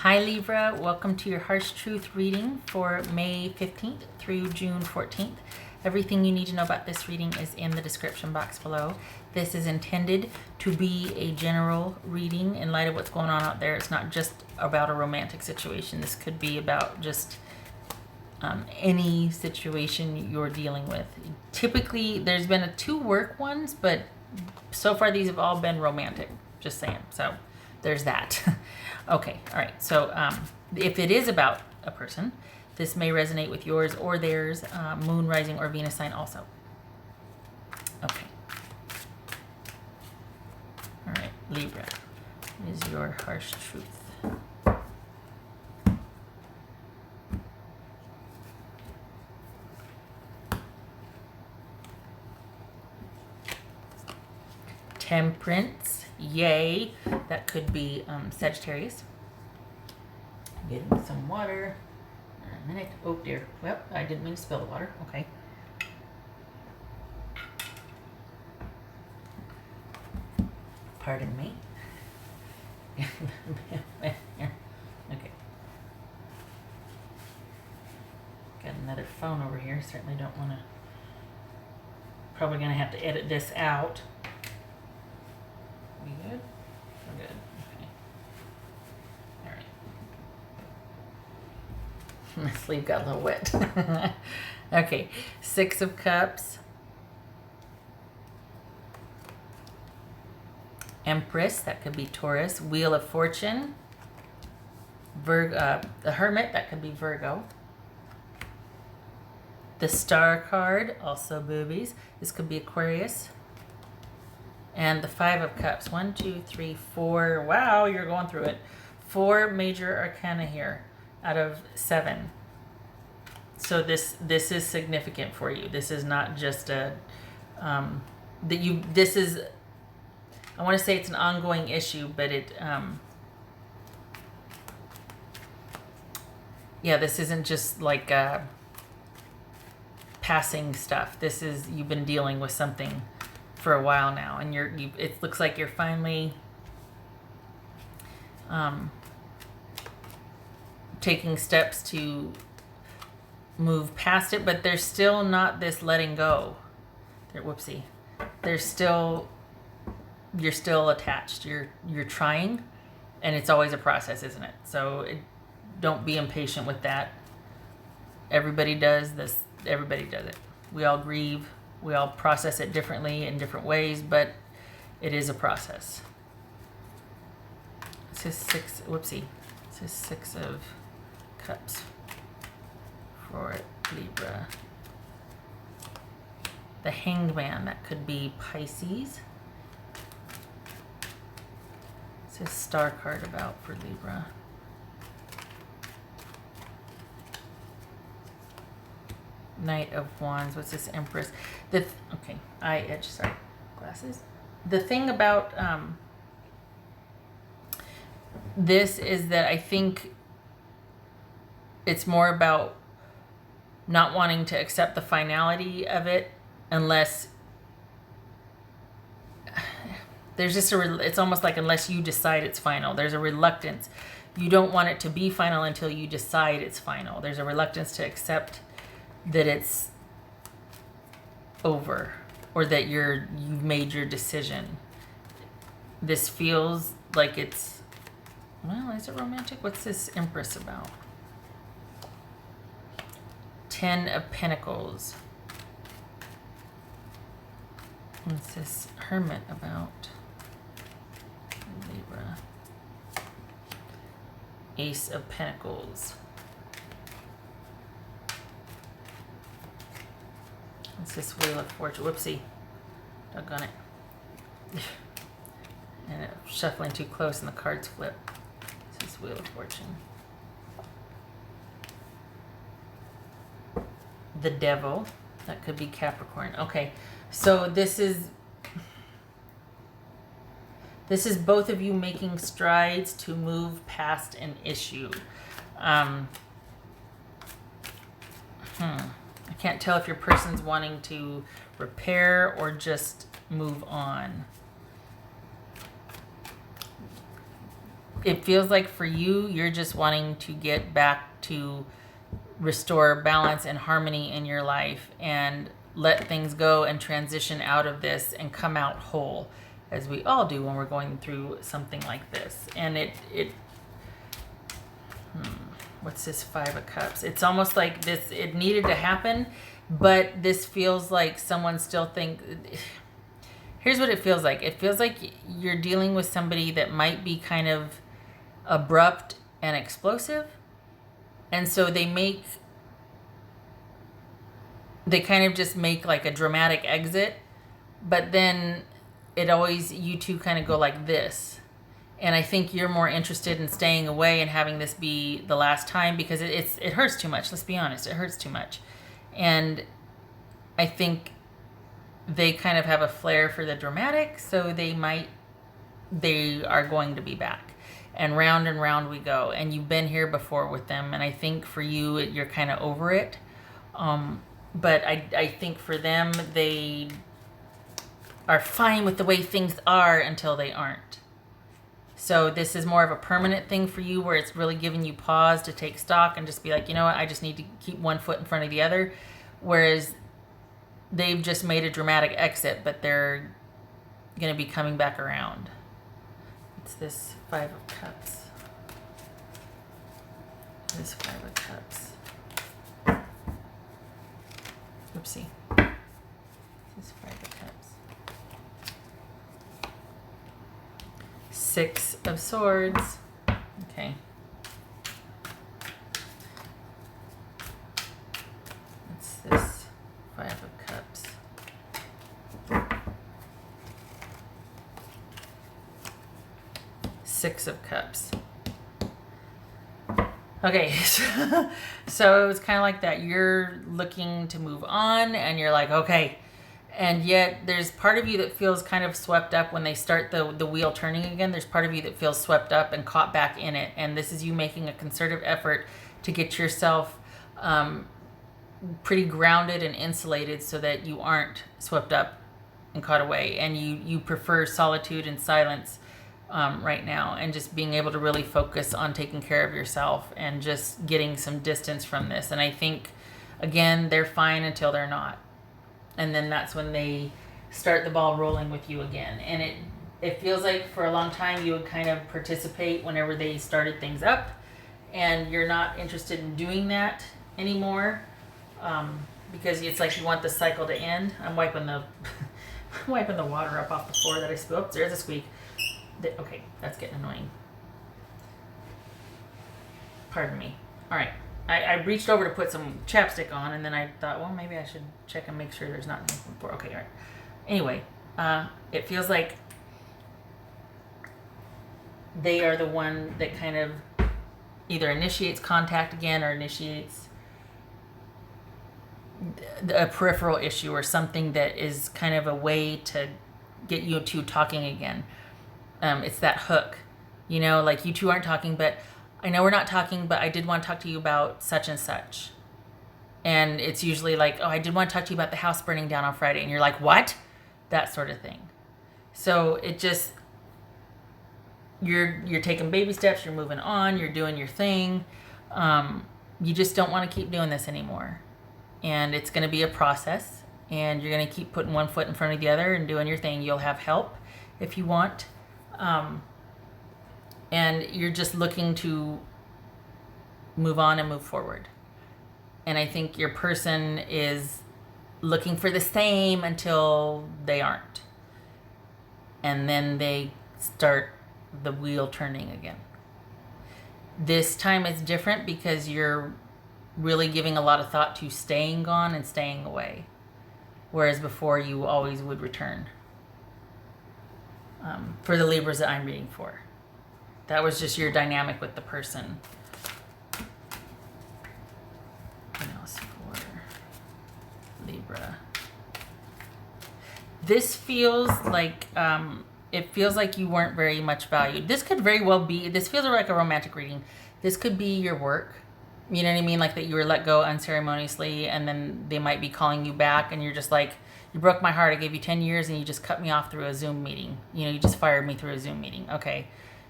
Hi Libra, welcome to your Harsh Truth reading for May 15th through June 14th. Everything you need to know about this reading is in the description box below. This is intended to be a general reading in light of what's going on out there. It's not just about a romantic situation. This could be about just any situation you're dealing with. Typically, there's been two work ones, but so far these have all been romantic. Just saying. So there's that. Okay, all right. So if it is about a person, this may resonate with yours or theirs, moon, rising, or Venus sign also. Okay. All right, Libra is your harsh truth. Temperance, yay. That could be Sagittarius. Getting some water. A minute. Oh dear. Well, I didn't mean to spill the water. Okay. Pardon me. Okay. Got another phone over here. Certainly don't want to. Probably going to have to edit this out. We good? We're good. Okay. All right. My sleeve got a little wet. Okay. 6 of Cups. Empress. That could be Taurus. Wheel of Fortune. Virgo. The Hermit. That could be Virgo. The Star card. Also boobies. This could be Aquarius. And the 5 of Cups. 1, 2, 3, 4. Wow, you're going through it. 4 major arcana here out of 7. So this is significant for you. This is not just a this is, I want to say it's an ongoing issue, but it yeah, this isn't just like passing stuff. This is, you've been dealing with something for a while now, and it looks like you're finally taking steps to move past it, but there's still not this letting go. Whoopsie. There's still, you're still attached. You're trying, and it's always a process, isn't it? So don't be impatient with that. Everybody does this. Everybody does it. We all grieve. We all process it differently in different ways, but it is a process. This is 6, whoopsie. This is 6 of Cups for Libra. The Hanged Man, that could be Pisces. This is Star card about for Libra. Knight of Wands. What's this? Empress. Okay, eye edge. Sorry, glasses. The thing about this is that I think it's more about not wanting to accept the finality of it unless there's just it's almost like unless you decide it's final. There's a reluctance. You don't want it to be final until you decide it's final. There's a reluctance to accept that it's over, or that you've made your decision. This feels like it's, well, is it romantic? What's this Empress about? 10 of Pentacles. What's this Hermit about? Libra. Ace of Pentacles. It's this Wheel of Fortune. Whoopsie. Doggone it. And it's shuffling too close and the cards flip. It's this Wheel of Fortune. The Devil. That could be Capricorn. Okay. So this is both of you making strides to move past an issue. I can't tell if your person's wanting to repair or just move on. it feels like for you, you're just wanting to get back to restore balance and harmony in your life and let things go and transition out of this and come out whole, as we all do when we're going through something like this. And what's this Five of Cups? It's almost like this, it needed to happen, but this feels like someone still here's what it feels like. It feels like you're dealing with somebody that might be kind of abrupt and explosive. And so they kind of just make like a dramatic exit, but then you two kind of go like this. And I think you're more interested in staying away and having this be the last time, because it hurts too much. Let's be honest, it hurts too much. And I think they kind of have a flair for the dramatic, so they are going to be back. And round we go. And you've been here before with them. And I think for you, you're kind of over it. But I think for them, they are fine with the way things are until they aren't. So this is more of a permanent thing for you, where it's really giving you pause to take stock and just be like, you know what, I just need to keep one foot in front of the other. Whereas they've just made a dramatic exit, but they're going to be coming back around. It's this Five of Cups. This Five of Cups. Oopsie. This is Five of Cups. Six of Swords. Okay. It's this Five of Cups. Six of Cups. Okay, so it was kind of like that. You're looking to move on, and you're like, okay. And yet there's part of you that feels kind of swept up when they start the wheel turning again. There's part of you that feels swept up and caught back in it. And this is you making a concerted effort to get yourself pretty grounded and insulated so that you aren't swept up and caught away. And you prefer solitude and silence right now, and just being able to really focus on taking care of yourself and just getting some distance from this. And I think, again, they're fine until they're not. And then that's when they start the ball rolling with you again. And it feels like for a long time you would kind of participate whenever they started things up, and you're not interested in doing that anymore, because it's like you want the cycle to end. I'm wiping the water up off the floor that I spilled. There's a squeak. Okay, that's getting annoying. Pardon me. All right. I reached over to put some chapstick on, and then I thought, well, maybe I should check and make sure there's not anything for. Okay, all right. Anyway, it feels like they are the one that kind of either initiates contact again or initiates a peripheral issue or something that is kind of a way to get you two talking again. It's that hook, like you two aren't talking, but I know we're not talking, but I did want to talk to you about such and such. And it's usually like, oh, I did want to talk to you about the house burning down on Friday. And you're like, what? That sort of thing. So it just, you're taking baby steps, you're moving on, you're doing your thing. You just don't want to keep doing this anymore. And it's going to be a process, and you're going to keep putting one foot in front of the other and doing your thing. You'll have help if you want. And you're just looking to move on and move forward. And I think your person is looking for the same until they aren't. And then they start the wheel turning again. This time it's different because you're really giving a lot of thought to staying gone and staying away. Whereas before you always would return. For the Libras that I'm reading for. That was just your dynamic with the person. What else for Libra? This feels like you weren't very much valued. This could very well be, this feels like a romantic reading. This could be your work. You know what I mean? Like that you were let go unceremoniously, and then they might be calling you back, and you're just like, you broke my heart. I gave you 10 years and you just cut me off through a Zoom meeting. You just fired me through a Zoom meeting. Okay.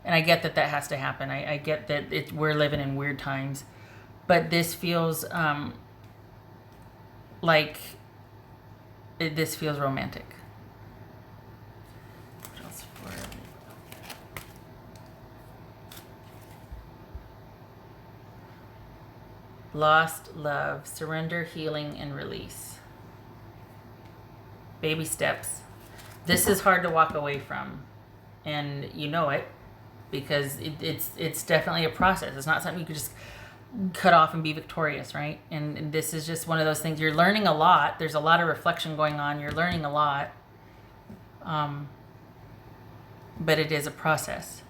And I get that that has to happen. I get that we're living in weird times. But this feels this feels romantic. What else for lost love, surrender, healing, and release. Baby steps. This is hard to walk away from, and you know it, because it's definitely a process. It's not something you could just cut off and be victorious, right? And this is just one of those things. You're learning a lot. There's a lot of reflection going on. You're learning a lot, but it is a process.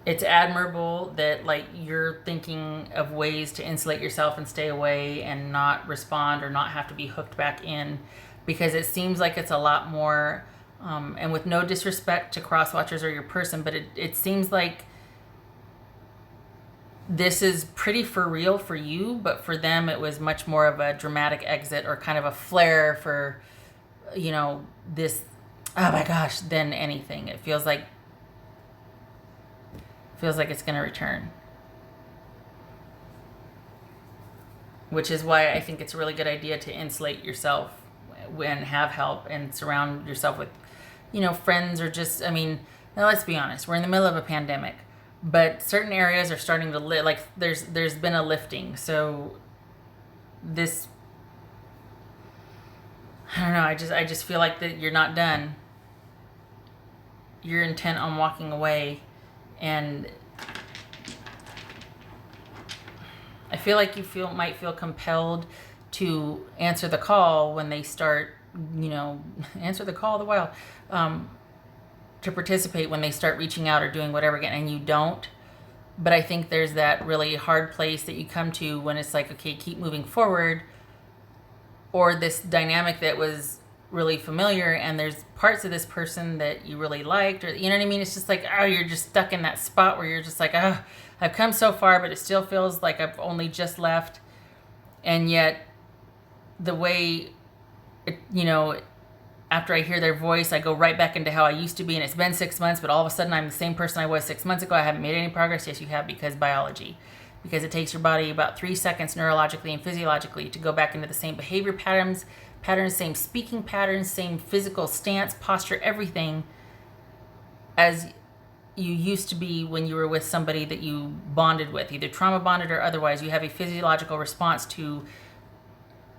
It's admirable that like you're thinking of ways to insulate yourself and stay away and not respond or not have to be hooked back in, because it seems like it's a lot more, and with no disrespect to crosswatchers or your person, but it seems like this is pretty for real for you, but for them it was much more of a dramatic exit or kind of a flare for, this, oh my gosh, than anything. It feels like it's going to return. Which is why I think it's a really good idea to insulate yourself and have help and surround yourself with, friends, or just, now let's be honest, we're in the middle of a pandemic, but certain areas are starting to like there's been a lifting. So this, I don't know, I just feel like that you're not done. You're intent on walking away. And I feel like you might feel compelled to answer the call when they start, answer the call of the wild, to participate when they start reaching out or doing whatever again, and you don't. But I think there's that really hard place that you come to when it's like, okay, keep moving forward, or this dynamic that was really familiar, and there's parts of this person that you really liked, or you know what I mean? It's just like, oh, you're just stuck in that spot where you're just like, oh, I've come so far, but it still feels like I've only just left. And yet the way after I hear their voice, I go right back into how I used to be, and it's been 6 months, but all of a sudden I'm the same person I was 6 months ago. I haven't made any progress. Yes, you have, because biology. Because it takes your body about 3 seconds neurologically and physiologically to go back into the same behavior patterns, same speaking patterns, same physical stance, posture, everything as you used to be when you were with somebody that you bonded with, either trauma bonded or otherwise. You have a physiological response to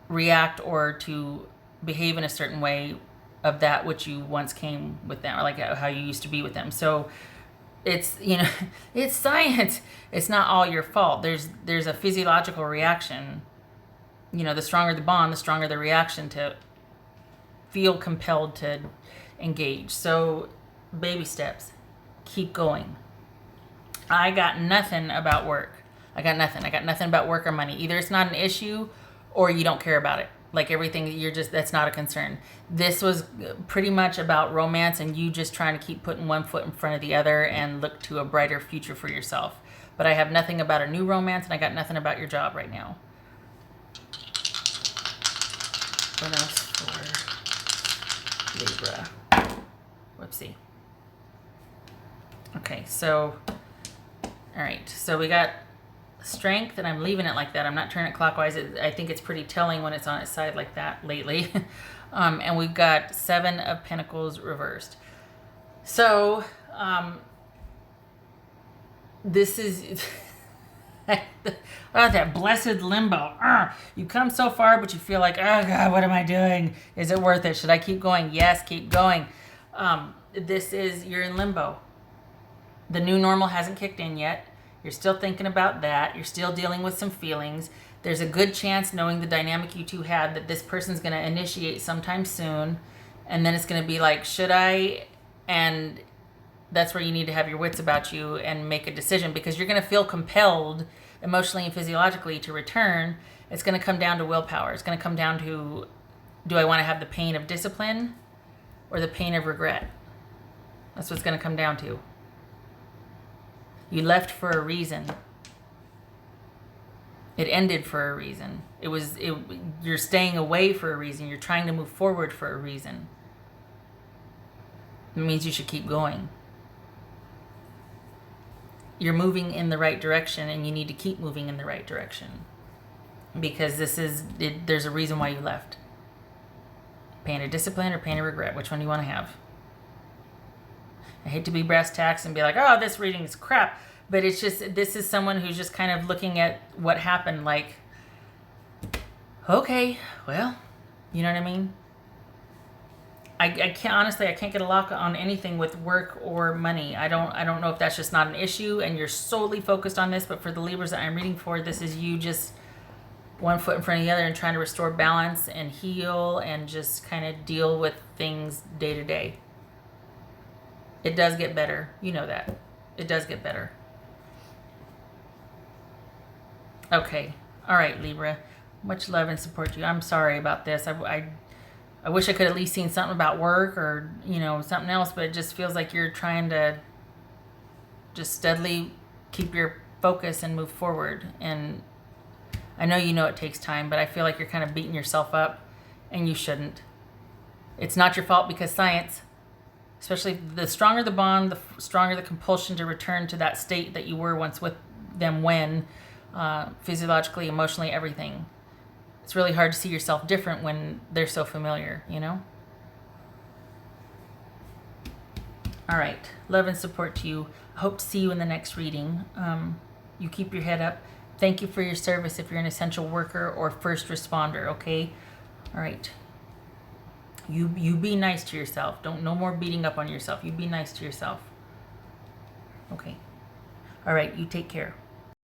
react or to behave in a certain way of that which you once came with them, or like how you used to be with them. So it's, it's science. It's not all your fault. There's a physiological reaction. The stronger the bond, the stronger the reaction to feel compelled to engage. So baby steps, keep going. I got nothing about work. I got nothing about work or money. Either it's not an issue or you don't care about it. Like everything, that's not a concern. This was pretty much about romance and you just trying to keep putting one foot in front of the other and look to a brighter future for yourself. But I have nothing about a new romance, and I got nothing about your job right now. What else for Libra? Whoopsie. Okay, so, all right. So we got strength, and I'm leaving it like that. I'm not turning it clockwise. I think it's pretty telling when it's on its side like that lately. And we've got 7 of Pentacles reversed. So, this is... that blessed limbo. You come so far, but you feel like, oh God, what am I doing? Is it worth it? Should I keep going? Yes, keep going. You're in limbo. The new normal hasn't kicked in yet. You're still thinking about that. You're still dealing with some feelings. There's a good chance, knowing the dynamic you two had, that this person's going to initiate sometime soon. And then it's going to be like, should I? And that's where you need to have your wits about you and make a decision, because you're going to feel compelled emotionally and physiologically to return. It's going to come down to willpower. It's going to come down to, do I want to have the pain of discipline or the pain of regret? That's what it's going to come down to. You left for a reason. It ended for a reason. You're staying away for a reason. You're trying to move forward for a reason. It means you should keep going. you're moving in the right direction, and you need to keep moving in the right direction, because there's a reason why you left. Pain of discipline or pain of regret? Which one do you want to have? I hate to be brass tacks and be like, oh, this reading is crap. But it's just, this is someone who's just kind of looking at what happened like, okay, well, you know what I mean? I can't, honestly, I can't get a lock on anything with work or money. I don't know if that's just not an issue and you're solely focused on this, but for the Libras that I'm reading for, this is you just one foot in front of the other and trying to restore balance and heal and just kind of deal with things day to day. It does get better. You know that. It does get better. Okay. All right, Libra. Much love and support to you. I'm sorry about this. I wish I could at least seen something about work or, you know, something else, but it just feels like you're trying to just steadily keep your focus and move forward. And I know you know it takes time, but I feel like you're kind of beating yourself up, and you shouldn't. It's not your fault, because science, especially the stronger the bond, the stronger the compulsion to return to that state that you were once with them when, physiologically, emotionally, everything. It's really hard to see yourself different when they're so familiar, you know? All right. Love and support to you. I hope to see you in the next reading. You keep your head up. Thank you for your service if you're an essential worker or first responder, okay? All right. You be nice to yourself. No more beating up on yourself. You be nice to yourself. Okay. All right. You take care.